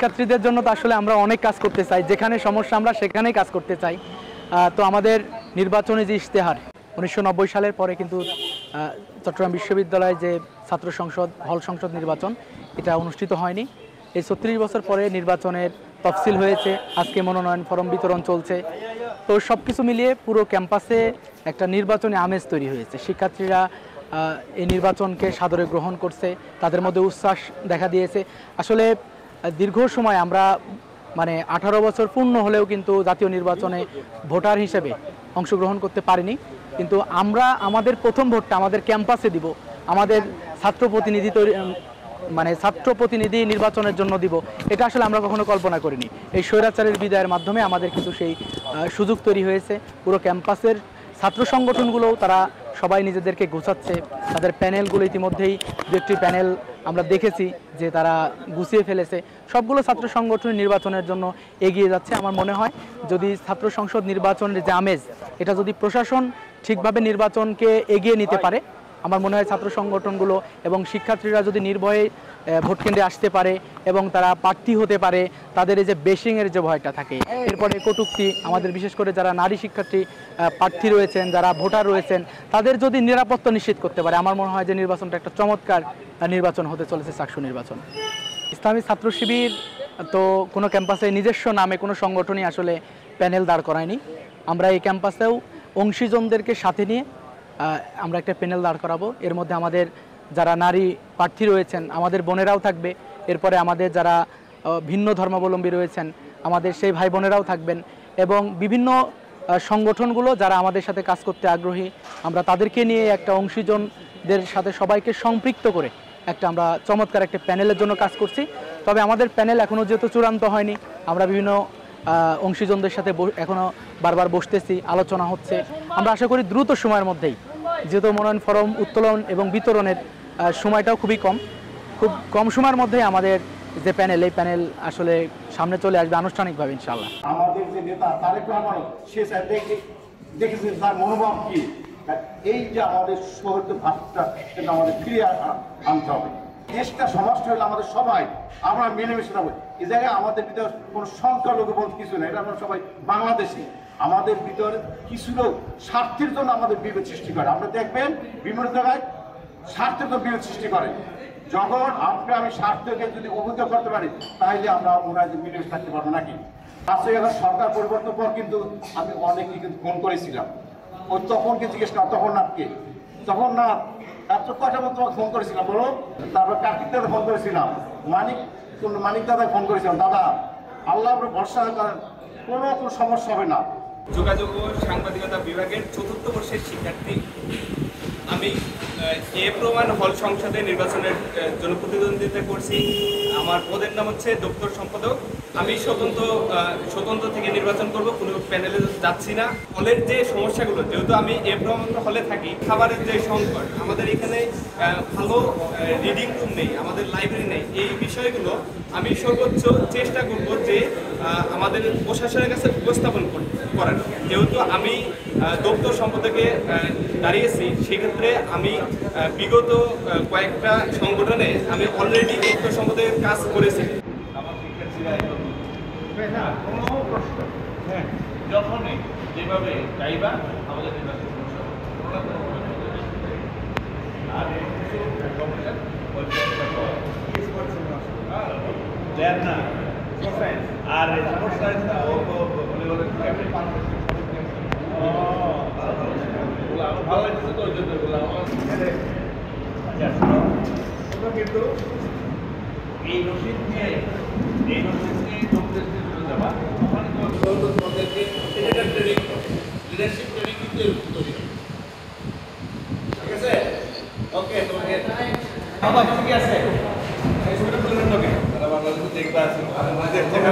শিক্ষার্থীদের জন্য তো আসলে আমরা অনেক কাজ করতে চাই, যেখানে সমস্যা আমরা সেখানেই কাজ করতে চাই। তো আমাদের নির্বাচনী যে ইশতেহার 1990 সালের পরে কিন্তু চট্টগ্রাম বিশ্ববিদ্যালয়ে যে ছাত্র সংসদ হল সংসদ নির্বাচন এটা অনুষ্ঠিত হয়নি। এই 36 বছর পরে নির্বাচনের তফসিল হয়েছে, আজকে মনোনয়ন ফরম বিতরণ চলছে। তো সব কিছু মিলিয়ে পুরো ক্যাম্পাসে একটা নির্বাচনী আমেজ তৈরি হয়েছে। শিক্ষার্থীরা এই নির্বাচনকে সাদরে গ্রহণ করছে, তাদের মধ্যে উচ্ছ্বাস দেখা দিয়েছে। আসলে দীর্ঘ সময় আমরা 18 বছর পূর্ণ হলেও কিন্তু জাতীয় নির্বাচনে ভোটার হিসেবে অংশগ্রহণ করতে পারিনি, কিন্তু আমরা আমাদের প্রথম ভোটটা আমাদের ক্যাম্পাসে দিব, আমাদের ছাত্র প্রতিনিধি নির্বাচনের জন্য দিব। এটা আসলে আমরা কখনো কল্পনা করিনি। এই স্বৈরাচারের বিদায়ের মাধ্যমে আমাদের কিছু সেই সুযোগ তৈরি হয়েছে। পুরো ক্যাম্পাসের ছাত্র সংগঠনগুলোও তারা সবাই নিজেদেরকে গোছাচ্ছে, তাদের প্যানেলগুলো ইতিমধ্যেই দু একটি প্যানেল আমরা দেখেছি যে তারা গুছিয়ে ফেলেছে। সবগুলো ছাত্র সংগঠন নির্বাচনের জন্য এগিয়ে যাচ্ছে। আমার মনে হয় যদি ছাত্র সংসদ নির্বাচনের যে আমেজ এটা যদি প্রশাসন ঠিকভাবে নির্বাচনকে এগিয়ে নিতে পারে, আমার মনে হয় ছাত্র সংগঠনগুলো এবং শিক্ষার্থীরা যদি নির্ভয়ে ভোট কেন্দ্রে আসতে পারে এবং তারা প্রার্থী হতে পারে, তাদের এই যে বেশিংয়ের যে ভয়টা থাকে, এরপরে কটূক্তি, আমাদের বিশেষ করে যারা নারী শিক্ষার্থী প্রার্থী রয়েছেন, যারা ভোটার রয়েছেন, তাদের যদি নিরাপত্তা নিশ্চিত করতে পারে, আমার মনে হয় যে নির্বাচনটা একটা চমৎকার নির্বাচন হতে চলেছে, চাকসু নির্বাচন। ইসলামী ছাত্র শিবির তো কোনো ক্যাম্পাসে নিজস্ব নামে কোনো সংগঠনই আসলে প্যানেল দাঁড় করায়নি। আমরা এই ক্যাম্পাসেও অংশীজনদেরকে সাথে নিয়ে আমরা একটা প্যানেল দাঁড় করাবো। এর মধ্যে আমাদের যারা নারী প্রার্থী রয়েছেন, আমাদের বোনেরাও থাকবে। এরপরে আমাদের যারা ভিন্ন ধর্মাবলম্বী রয়েছেন, আমাদের সেই ভাই বোনেরাও থাকবেন। এবং বিভিন্ন সংগঠনগুলো যারা আমাদের সাথে কাজ করতে আগ্রহী, আমরা তাদেরকে নিয়ে একটা অংশীজনদের সাথে সবাইকে সম্পৃক্ত করে আমরা চমৎকার একটা প্যানেলের জন্য কাজ করছি। তবে আমাদের প্যানেল এখনও যেহেতু চূড়ান্ত হয়নি, আমরা বিভিন্ন অংশীজনদের সাথে এখনও বারবার বসতেছি, আলোচনা হচ্ছে। আমরা আশা করি দ্রুত সময়ের মধ্যেই, যেহেতু মনোনয়ন ফরম উত্তোলন এবং বিতরণের সময়টাও খুব কম সময়ের মধ্যেই আমাদের যে প্যানেল, এই প্যানেল আসলে সামনে চলে আসবে আনুষ্ঠানিকভাবে ইনশাআল্লাহ। আমাদের যে নেতা তারেক রহমান সে দেখেছেন তার মনোভাব কি, এই যে আমাদের সৌহার্দ ভাবটা সেটা আমাদের ফিরিয়ে আনতে হবে। দেশটা সমাজটা হলে আমাদের সবাই আমরা মিলেমিশে থাকবো। এই জায়গায় আমাদের ভিতরে কোনো সংখ্যালঘু বলতে কিছু নেই, এটা আমরা সবাই বাংলাদেশি। আমাদের ভিতরে কিছু লোক স্বার্থের জন্য আমাদের বিভেদ সৃষ্টি করে। আমরা দেখবেন বিভিন্ন জায়গায় স্বার্থের জন্য বিভেদ সৃষ্টি করে। যখন আমি স্বার্থকে যদি অভিযোগ করতে পারি, তাহলে আমরা ওরা যে মিলেমিশে থাকতে পারবো নাকি। আসলে এখন সরকার পরিবর্তন পর কিন্তু আমি অনেকে কিন্তু ফোন করেছিলাম, ওই তখনকে জিজ্ঞেস করা, তখন না কে, তখন না রাত্র কয়টা মতো তোমাকে ফোন করেছিলাম বলো। তারপর কার্তিক দাদা ফোন করেছিলাম, মানিক দাদা ফোন করেছিলাম, দাদা আল্লাহ ভরসা করেন, কোনো সমস্যা হবে না। যোগাযোগ ও সাংবাদিকতা বিভাগের ৪র্থ বর্ষের শিক্ষার্থী আমি। প্রমাণ হল সংসদে নির্বাচনের জন্য প্রতিদ্বন্দ্বিতা করছি। আমার পদের নাম হচ্ছে দপ্তর সম্পাদক। আমি স্বতন্ত্র থেকে নির্বাচন করব, কোনো প্যানেলে যাচ্ছি না। হলের যে সমস্যাগুলো, যেহেতু আমি প্রমাণ হলে থাকি, খাবারের যে সংকট, আমাদের এখানে ভালো রিডিং রুম নেই, আমাদের লাইব্রেরি নেই, এই বিষয়গুলো আমি সর্বোচ্চ চেষ্টা করব যে আমাদের প্রশাসনের কাছে উপস্থাপন করার। যেহেতু আমি দপ্তর সম্পাদকে দাঁড়িয়েছি, সেক্ষেত্রে আমি বিগত কয়েকটা সংগঠনে আমি অলরেডি দপ্তর সম্পাদকের কাজ করেছি। আমার শিক্ষার্থীরা কোনো প্রশ্ন যখনই যেভাবে চাইবা আমাদের নির্বাচন আর না আর ভালো লাগছে তো ওই জন্য কিন্তু এই রসিদ নিয়ে লোকদেরকে যাবা, ওখানে তোমাদেরকে ট্রেনিং লিডারশিপ ট্রেনিং কিন্তু তৈরি, ঠিক আছে? ওকে, তোমাকে ঠিক আছে। তারা বাংলাদেশে দেখতে আসে, দেখা